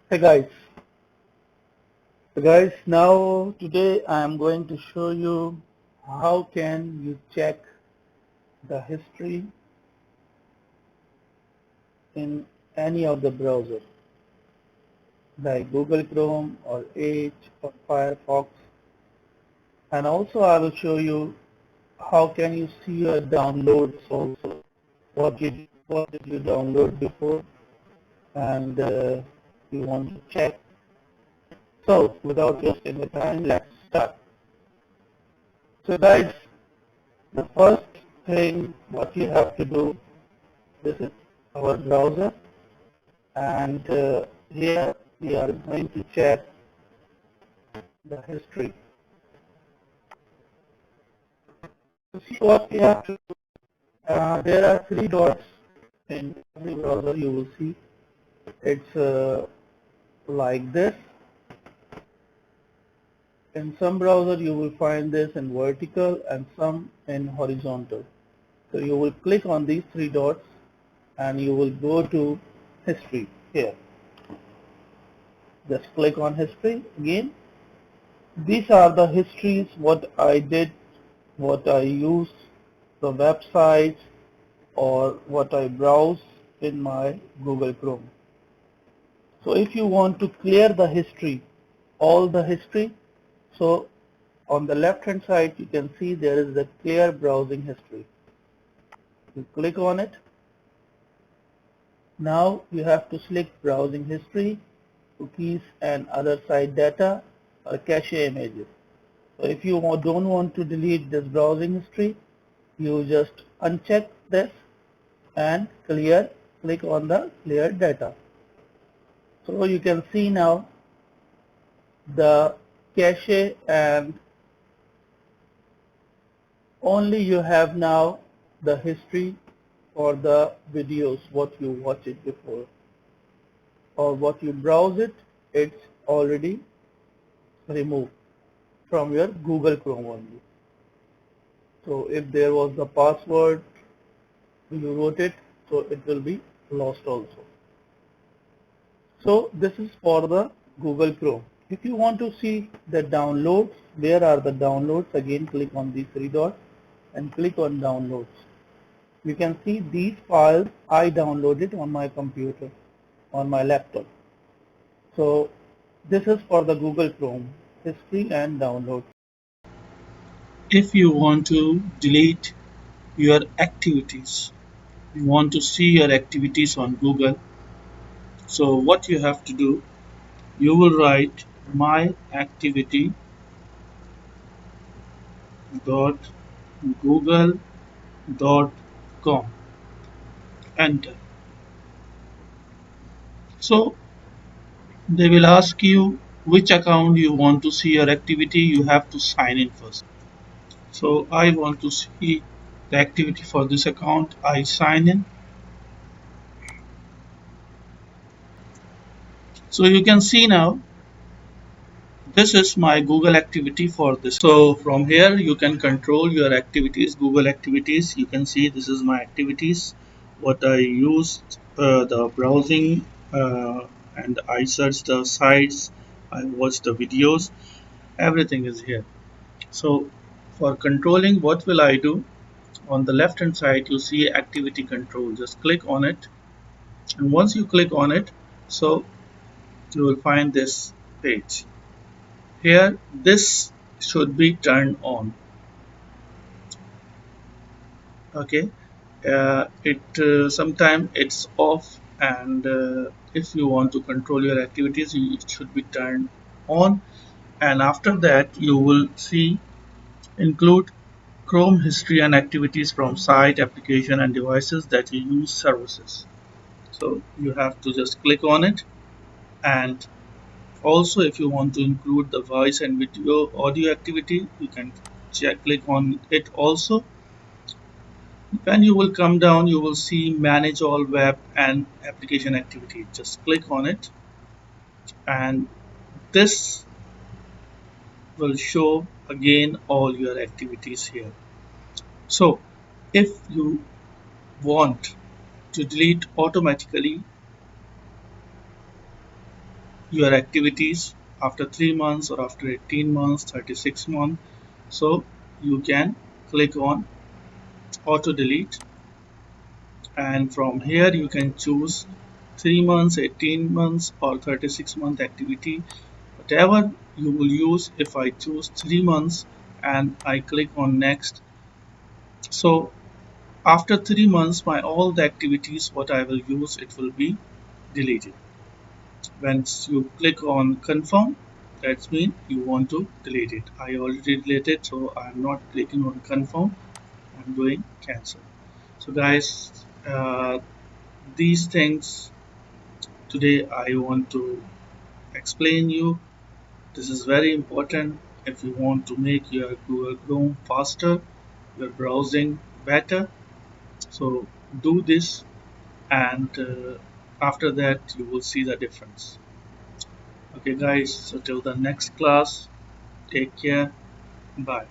Hey guys, now today I am going to show you how can you check the history in any of the browsers like Google Chrome or Edge or Firefox, and also I will show you how can you see your downloads also, what did you download before, and you want to check. So without wasting the time, let's start. So guys, the first thing what you have to do, this is our browser, and here we are going to check the history. To see what we have to do, there are three dots in every browser you will see. It's like this. In some browser you will find this in vertical and some in horizontal. So you will click on these three dots and you will go to history here. Just click on history again. These are the histories, what I did, what I used, the websites, or what I browse in my Google Chrome. So if you want to clear the history, all the history, so on the left hand side you can see there is the clear browsing history. You click on it. Now you have to select browsing history, cookies and other site data or cache images. So if you don't want to delete this browsing history, you just uncheck this and click on the clear data. So you can see now the cache, and only you have now the history for the videos what you watched it before or what you browse it, it's already removed from your Google Chrome only. So if there was the password you wrote it, so it will be lost also. So this is for the Google Chrome. If you want to see the downloads, where are the downloads? Again, click on these three dots and click on downloads. You can see these files I downloaded on my computer, on my laptop. So this is for the Google Chrome, history and downloads. If you want to delete your activities, you want to see your activities on Google, so what you have to do, you will write myactivity.google.com, enter. So they will ask you which account you want to see your activity. You have to sign in first. So I want to see the activity for this account. I sign in. So you can see now this is my Google activity for this. So from here you can control your activities, Google activities. You can see this is my activities, what I used, the browsing, and I searched the sites, I watched the videos, everything is here. So for controlling, what will I do? On the left hand side you see activity control. Just click on it, and once you click on it, so you will find this page. Here this should be turned on. Okay, it sometime it's off, and if you want to control your activities, it should be turned on. And after that you will see include Chrome history and activities from site, application and devices that you use services. So you have to just click on it. And also if you want to include the voice and video audio activity, you can click on it also. When you will come down, you will see manage all web and application activity. Just click on it, and this will show again all your activities here. So if you want to delete automatically your activities after 3 months or after 18 months, 36 months. So you can click on auto delete, and from here you can choose 3 months, 18 months or 36-month activity, whatever you will use. If I choose 3 months and I click on next, so after 3 months my all the activities what I will use, it will be deleted. Once you click on confirm, that means you want to delete it. I already deleted, so I'm not clicking on confirm, I'm doing cancel. So guys, these things today I want to explain you. This is very important if you want to make your Google Chrome faster, your browsing better. So do this, and after that you will see the difference. Okay guys, so till the next class, take care, bye.